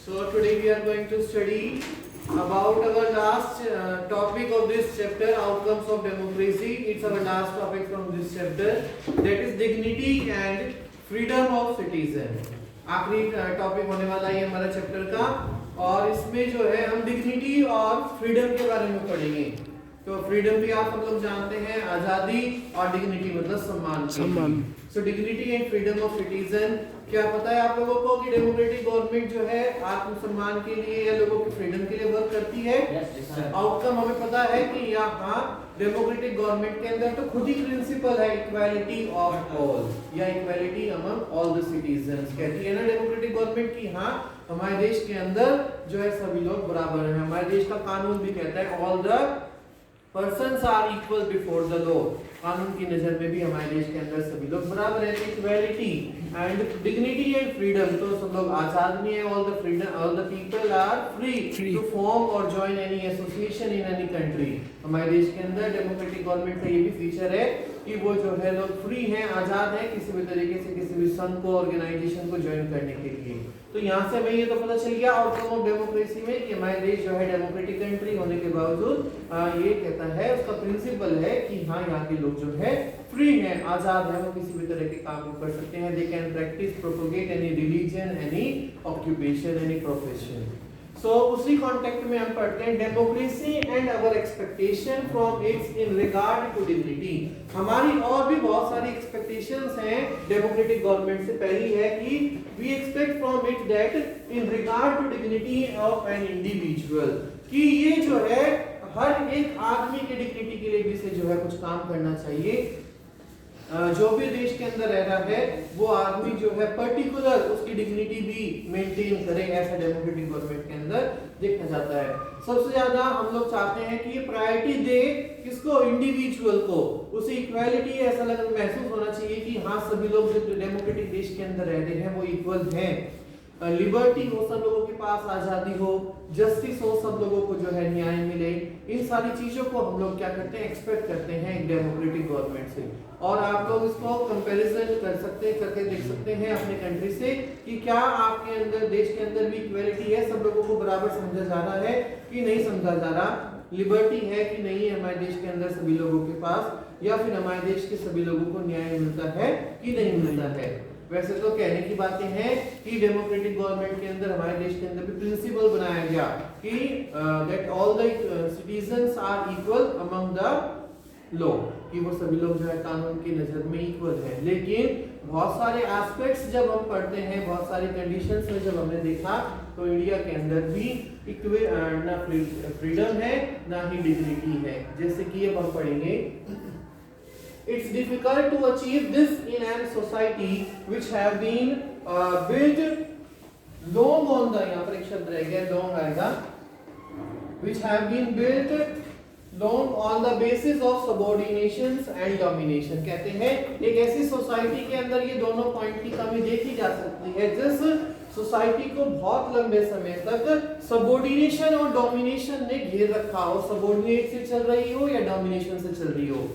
So today we are going to study about our last topic of this chapter, outcomes of democracy. It's our last topic from this chapter, that is dignity and freedom of citizen. आखिरी topic होने वाला है हमारा chapter का, और इसमें जो है हम डिग्निटी और फ्रीडम के बारे में पढ़ेंगे। तो फ्रीडम भी आप लोग जानते हैं, आजादी, और डिग्निटी मतलब सम्मान। So dignity and freedom of citizen, क्या पता है आप लोगों को कि डेमोक्रेटिक गवर्नमेंट जो है आत्मसम्मान के लिए या लोगों की फ्रीडम के लिए वर्क करती है। आउटकम हमें पता है कि यहाँ डेमोक्रेटिक गवर्नमेंट के अंदर तो खुद ही प्रिंसिपल है इक्वालिटी ऑफ ऑल या equality among all the citizens. कहती है ना डेमोक्रेटिक गवर्नमेंट की हाँ हमारे देश के अंदर जो है सभी लोग बराबर हैं। हमारे देश का कानून भी कहता है all the persons are equal before the law. कानून की नजर में भी हमारे देश के अंदर सभी लोग बराबर हैं। Equality and dignity and freedom, तो सब लोग आजाद नहीं है। All the freedom, all the people are free to form और join any association in any country. हमारे देश के अंदर डेमोक्रेटिक गवर्नमेंट का ये भी फीचर है कि वो जो है लोग फ्री हैं, आजाद हैं किसी भी तरीके से किसी भी संघ को, ऑर्गेनाइजेशन को ज्वाइन करने के लिए। तो यहाँ से हमें ये तो पता चल गया आउटकम ऑफ डेमोक्रेसी में कि हमारे देश जो है डेमोक्रेटिक कंट्री होने के बावजूद ये कहता है, उसका प्रिंसिपल है कि हाँ यहाँ के लोग जो है फ्री हैं, आजाद हैं, वो किसी भी तरह के काम को कर सकते हैं। They can practise, propagate any religion, any occupation, any profession. So उसी कॉन्टेक्स्ट में हम पढ़ते हैं democracy and our expectation from its in regard to dignity. हमारी और भी बहुत सारी एक्सपेक्टेशंस हैं डेमोक्रेटिक गवर्नमेंट से। पहली है कि we expect from it that in regard to dignity of an individual, कि ये जो है हर एक आदमी के डिग्निटी के लिए भी से जो है कुछ काम करना चाहिए। जो भी देश के अंदर रह रहा है वो आदमी जो है पर्टिकुलर उसकी डिग्निटी भी मेंटेन करे, ऐसा डेमोक्रेटिक गवर्नमेंट के अंदर देखा जाता है। सबसे ज्यादा हम लोग चाहते हैं कि ये प्रायोरिटी दे किसको, इंडिविजुअल को। उसे इक्वालिटी ऐसा लगन महसूस होना चाहिए कि हाँ सभी लोग जो डेमोक्रेटिक देश के अंदर रह रहे हैं वो इक्वल हैं। लिबर्टी हो, सब लोगों के पास आजादी हो, जस्टिस हो, सब लोगों को जो है न्याय मिले। इन सारी चीजों को हम लोग क्या करते हैं, एक्सपेक्ट करते हैं एक डेमोक्रेटिक गवर्नमेंट से। और आप लोग इसको कंपैरिजन कर सकते हैं, करके देख सकते हैं अपने कंट्री से कि क्या आपके अंदर देश के अंदर भी इक्वालिटी है, सब लोगों को बराबर समझा जा रहा है कि नहीं समझा जा रहा, लिबर्टी है कि नहीं है हमारे देश के अंदर सभी लोगों के पास, या फिर हमारे देश के सभी लोगों को न्याय मिलता है कि नहीं मिलता है। वैसे तो कहने की बातें हैं कि डेमोक्रेटिक गवर्नमेंट के अंदर हमारे देश के अंदर भी प्रिंसिपल बनाया गया कि that all the citizens are equal among the law, कि वो सभी लोग जो है कानून की नजर में इक्वल है। लेकिन बहुत सारे एस्पेक्ट्स जब हम पढ़ते हैं, बहुत सारी कंडीशंस में जब हमने देखा तो इंडिया के अंदर भी ना फ्रीडम है ना ही डिग्निटी है। जैसे कि अब हम पढ़ेंगे, it's difficult to achieve this in a society which have been built long on the, यहाँ पर एक शब्द रह गया long आएगा, which have been built long on the basis of subordinations and domination। कहते हैं एक ऐसी सोसाइटी के अंदर ये दोनों पॉइंट की कमी देखी जा सकती है जिस सोसाइटी को बहुत लंबे समय तक सबॉर्डिनेशन और डोमिनेशन ने घेर रखा हो, सबॉर्डिनेट से चल रही हो या डोमिनेशन से चल रही हो।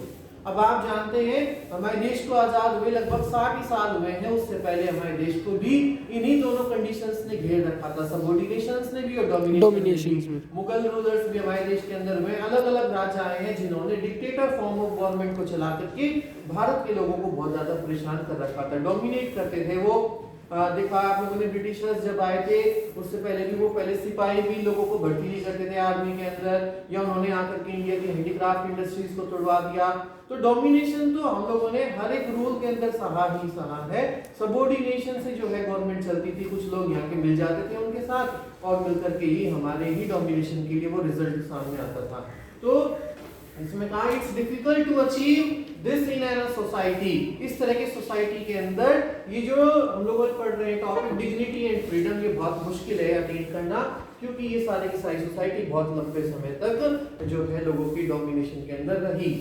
अब आप जानते हैं हमारे देश को आजाद हुए लगभग 60 ही साल हुए हैं, उससे पहले हमारे देश को भी इन्हीं दोनों कंडीशंस ने घेर रखा था, सबऑर्डिनेशंस ने भी और डोमिनेशन में। मुगल रूलर्स भी हमारे देश के अंदर हुए, अलग अलग राजा आए हैं जिन्होंने डिक्टेटर फॉर्म ऑफ गवर्नमेंट को चला करके भारत के लोगों को बहुत ज्यादा परेशान कर रखा था, डोमिनेट करते थे वो। देखा आप लोगों ने ब्रिटिशर्स जब आए थे उससे पहले भी वो पहले सिपाही भी लोगों को भर्ती नहीं करते थे आर्मी के अंदर, या उन्होंने आकर के इंडिया की हैंडीक्राफ्ट इंडस्ट्रीज को तोड़वा दिया। तो डोमिनेशन तो हम लोगों ने हर एक रूल के अंदर सहा ही सहा है। सबऑर्डिनेशन से जो है गवर्नमेंट चलती थी, कुछ लोग यहाँ के मिल जाते थे उनके साथ और मिलकर के ही हमारे ही डोमिनेशन के लिए वो रिजल्ट सामने आता था। तो इसमें कहा it's difficult to achieve this in an society. इस तरह की सोसाइटी के अंदर ये जो हम लोग पढ़ रहे हैं टॉपिक डिग्निटी एंड फ्रीडम, ये बहुत मुश्किल है अटेन करना, क्योंकि ये सारे की सारी सोसाइटी बहुत लंबे समय तक जो है लोगों की डोमिनेशन के अंदर रही।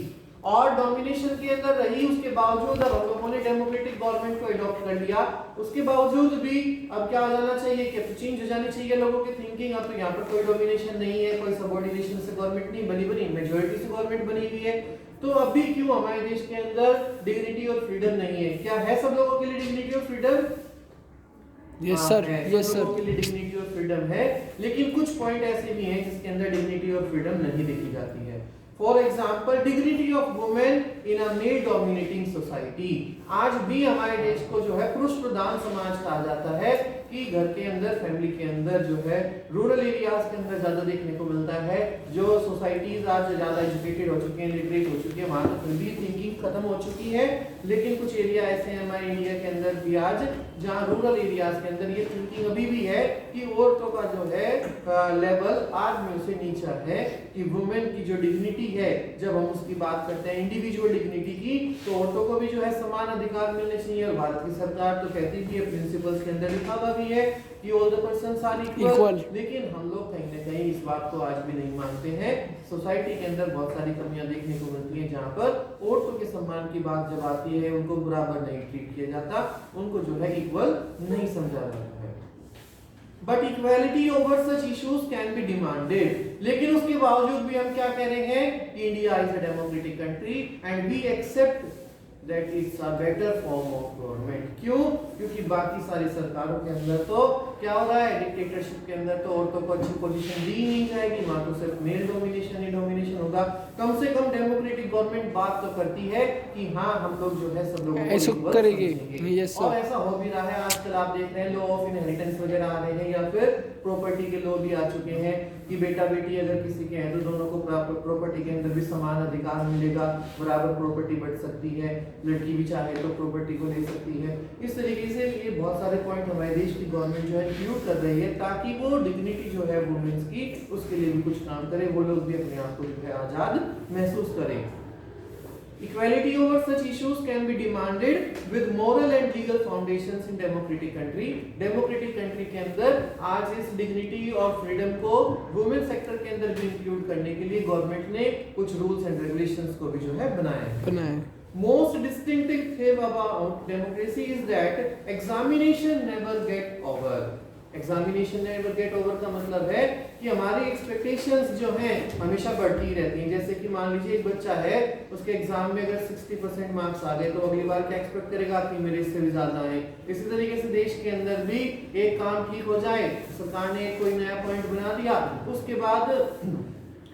और डोमिनेशन के अंदर रही उसके बावजूद अब हम लोगों ने डेमोक्रेटिक गवर्नमेंट को अडॉप्ट कर लिया, उसके बावजूद भी अब क्या हो जाना चाहिए कि चेंज हो जानी चाहिए लोगों की थिंकिंग। अब तो यहाँ पर कोई डोमिनेशन नहीं है, कोई सबऑर्डिनेशन से गवर्नमेंट नहीं बनी, मेजॉरिटी से गवर्नमेंट बनी हुई है। तो अभी क्यों हमारे देश के अंदर डिग्निटी और फ्रीडम नहीं है? क्या है सब लोगों के लिए डिग्निटी और freedom? Yes sir, yes sir. के लिए डिग्निटी और फ्रीडम फ्रीडम है, लेकिन कुछ पॉइंट ऐसे भी हैं जिसके अंदर डिग्निटी और फ्रीडम नहीं देखी जाती है। For example, dignity of women in a male dominating society. आज भी हमारे देश को जो है पुरुष प्रधान समाज कहा जाता है कि घर के अंदर, फैमिली के अंदर जो है, रूरल एरियाज के अंदर ज्यादा देखने को मिलता है। जो सोसाइटीज आज ज्यादा एजुकेटेड हो चुके हैं, लिटरेट हो चुके हैं, वहां तो फिर भी थिंकिंग खत्म हो चुकी है, लेकिन कुछ एरिया ऐसे हैं हमारे इंडिया के अंदर भी आज जहाँ रूरल एरियाज के अंदर ये थिंकिंग अभी भी है कि औरतों का जो है लेवल आदमियों से नीचा है, कि वुमेन की जो डिग्निटी है, जब हम उसकी बात करते हैं इंडिविजुअल डिग्निटी की, तो औरतों को भी जो है समान अधिकार मिलने चाहिए। और भारत की सरकार तो कहती भी है, प्रिंसिपल्स के अंदर लिखा हुआ भी है कि all the persons are equal, लेकिन हम लोग कहीं ना कहीं इस बात को आज भी नहीं मानते हैं। सोसाइटी के अंदर बहुत सारी कमियां देखने को मिलती हैं, जहां पर औरतों के सम्मान की बात जब आती है, उनको बराबर नहीं ट्रीट किया जाता, उनको जो है इक्वल नहीं समझा जाता है। But equality over such issues can be demanded, लेकिन उसके बावजूद भी हम क्या कह रहे हैं कि India is a democratic country and we accept that it's a better form of government. क्यों? क्योंकि बाकी सारी सरकारों के अंदर तो क्या हो रहा है, डिक्टेटरशिप के अंदर तो औरतों को अच्छी पोजीशन दी नहीं जाएगी, वहां तो सिर्फ मेल डोमिनेशन ही डोमिनेशन होगा। कम से कम डेमोक्रेटिक गवर्नमेंट बात तो करती है कि हाँ, हम लोग जो है सब लोगों को ऐसा करेंगे। और ऐसा हो भी रहा है। आजकल आप देख रहे हैं लॉ ऑफ इनहेरिटेंस वगैरह आ रहे हैं, या फिर प्रॉपर्टी के लॉ भी आ चुके हैं कि बेटा बेटी अगर किसी के हैं तो दोनों को प्रॉपर्टी के अंदर भी समान अधिकार मिलेगा, बराबर प्रॉपर्टी बढ़ सकती है, लड़की भी चाहे तो प्रॉपर्टी को ले सकती है। इस तरीके से ये बहुत सारे पॉइंट हमारे देश की गवर्नमेंट जो है इंक्लूड कर रही है, ताकि वो डिग्निटी जो है वुमेन्स की, उसके लिए भी कुछ काम करे, वो लोग भी अपने आप को जो है आजाद महसूस करें। Equality over such issues can be demanded with moral and legal foundations in democratic country. Democratic country के अंदर आज इस dignity और freedom को women sector के अंदर भी include करने के लिए गवर्नमेंट ने कुछ rules and regulations को भी जो है बनाया है। Most distinctive thing about democracy is that examination never get over. Examination never get over का मतलब है कि हमारी एक्सपेक्टेशंस जो हैं हमेशा बढ़ती रहती हैं। जैसे कि मान लीजिए एक बच्चा है, उसके एग्जाम में अगर 60% मार्क्स आ गए तो अगली बार क्या एक्सपेक्ट करेगा कि मेरे इससे भी ज्यादा आए। इसी तरीके से देश के अंदर भी एक काम ठीक हो जाए, सरकार ने कोई नया पॉइंट बना दिया, उसके बाद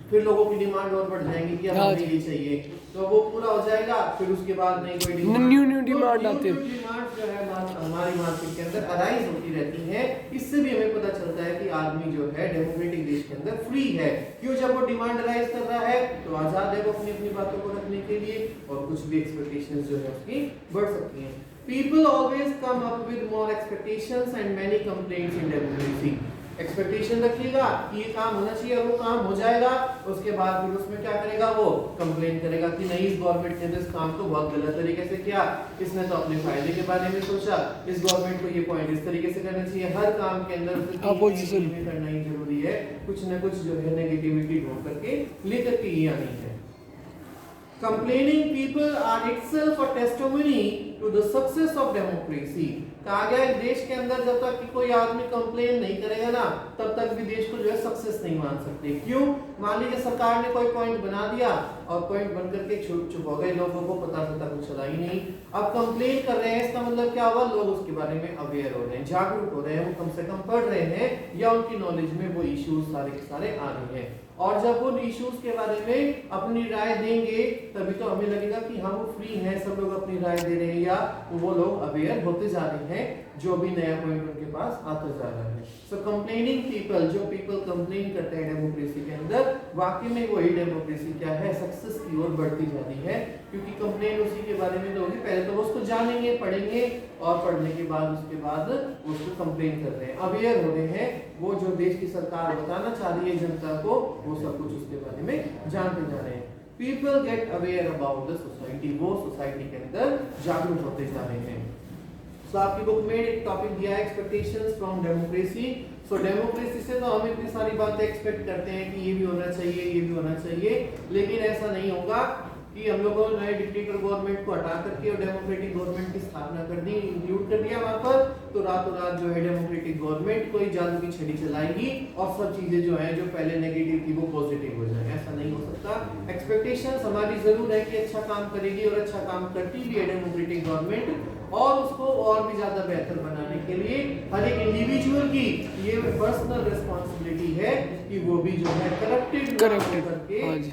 फिर लोगों की डिमांड और बढ़ जाएंगी कि अब हमें ये चाहिए, तो वो पूरा हो जाएगा, फिर उसके बाद नहीं कोई डिमांड, न्यू डिमांड आती है। डिमांड जो है हमारी मार्केट के अंदर अराइज होती रहती है। इससे भी हमें पता चलता है कि आदमी जो है डेमोक्रेटिक देश के अंदर फ्री है। क्यों? जब वो डिमांड अराइज कर रहा है तो आजाद है वो अपनी अपनी बातों को रखने के लिए, और कुछ भी एक्सपेक्टेशंस जो है उसकी बढ़ सकती हैं। People always come up with more expectations and many complaints in democracy. Expectation रखिएगा कि ये काम होना चाहिए और वो काम हो जाएगा, उसके बाद फिर उसमें क्या करेगा, वो कंप्लेन करेगा कि नहीं, इस गवर्नमेंट ने इस काम को बहुत गलत तरीके से किया, इसने तो अपने फायदे के बारे में सोचा, इस गवर्नमेंट को ये पॉइंट इस तरीके से करना चाहिए। हर काम के अंदर अपोजिशन में करना ही जरूरी है, कुछ न कुछ जो है नेगेटिविटी ढूंढ करके लेकर के ये आनी है। Complaining people are itself a testimony to the success of democracy. कहा गया है देश के अंदर जब तक कि कोई आदमी कंप्लेन नहीं करेगा ना, तब तक भी देश को जो है सक्सेस नहीं मान सकते। क्यों? मान लीजिए सरकार ने कोई पॉइंट बना दिया और पॉइंट बन करके चुप हो गए, लोगों को पता कुछ चला ही नहीं। अब कंप्लेन कर रहे हैं, इसका मतलब क्या हुआ, लोग उसके बारे में अवेयर हो रहे हैं, जागरूक हो रहे हैं, वो कम से कम पढ़ रहे हैं, या उनकी नॉलेज में वो इश्यूज सारे के सारे आ रहे हैं। और जब वो इश्यूज के बारे में अपनी राय देंगे, तभी तो हमें लगेगा कि हाँ वो फ्री है, सब लोग अपनी राय दे रहे हैं, या वो लोग अवेयर होते जा रहे हैं, जो भी नया पॉइंट उनके पास आता जा रहा है। सो कंप्लेनिंग पीपल, जो पीपल कंप्लेन करते हैं डेमोक्रेसी के अंदर, वाकई में वही डेमोक्रेसी क्या है, सक्सेस की ओर बढ़ती जाती है। क्योंकि कंप्लेन उसी के बारे में होगी, पहले तो वो उसको जानेंगे, पढ़ेंगे, और पढ़ने के बाद उसके बाद उसको कंप्लेन कर रहे हैं, अवेयर हो रहे हैं, वो जो देश की सरकार बताना चाह रही है जनता को, वो सब कुछ उसके बारे में जानते जा रहे हैं। People get aware about the society, वो सोसाइटी के अंदर जागरूक होते जा रहे हैं। तो आपकी बुक में एक टॉपिक दिया है, expectations from democracy. So democracy से तो हम इतनी सारी बातें एक्सपेक्ट करते हैं कि ये भी होना चाहिए, ये भी होना चाहिए, लेकिन ऐसा नहीं होगा कि हम लोगों ने डिक्टेटर गवर्नमेंट को हटा करके और डेमोक्रेटिक गवर्नमेंट की स्थापना कर दी, इंक्लूड कर दिया वहां पर, तो रातों रात जो है डेमोक्रेटिक गवर्नमेंट कोई जादू की छड़ी चलाएगी और सब चीजें जो है जो पहले नेगेटिव थी वो पॉजिटिव हो जाए। ऐसा नहीं हो सकता। एक्सपेक्टेशंस हमारी जरूर है कि अच्छा काम करेगी, और अच्छा काम करती भी है डेमोक्रेटिक गवर्नमेंट, और उसको और भी ज्यादा बेहतर बनाने के लिए हर एक इंडिविजुअल की ये फर्स्ट पर्सनल रिस्पॉन्सिबिलिटी है कि वो भी जो है करप्टेड करके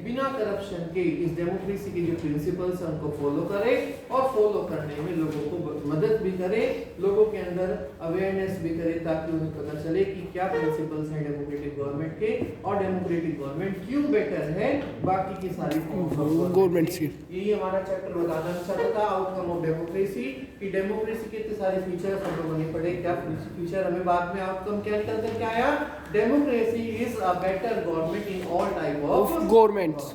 बिना करप्शन के इस डेमोक्रेसी के जो प्रिंसिपल्स हैं उनको फॉलो करे और फॉलो करने में लोगों को मदद भी करे, लोगों के अंदर अवेयरनेस भी करे ताकि उन्हें पता चले कि क्या प्रिंसिपल्स हैं डेमोक्रेटिक गवर्नमेंट के और डेमोक्रेटिक गवर्नमेंट क्यों बेटर है बाकी की सारी गवर्नमेंट से। यही हमारा चैप्टर बताना चाहता था, आउटकम ऑफ डेमोक्रेसी, कि डेमोक्रेसी के इतने सारे फीचर्स हम लोगों ने पढ़े, क्या फीचर हमें बाद में आउटकम क्या निकल कर क्या आया, democracy is a better government in all type of governments.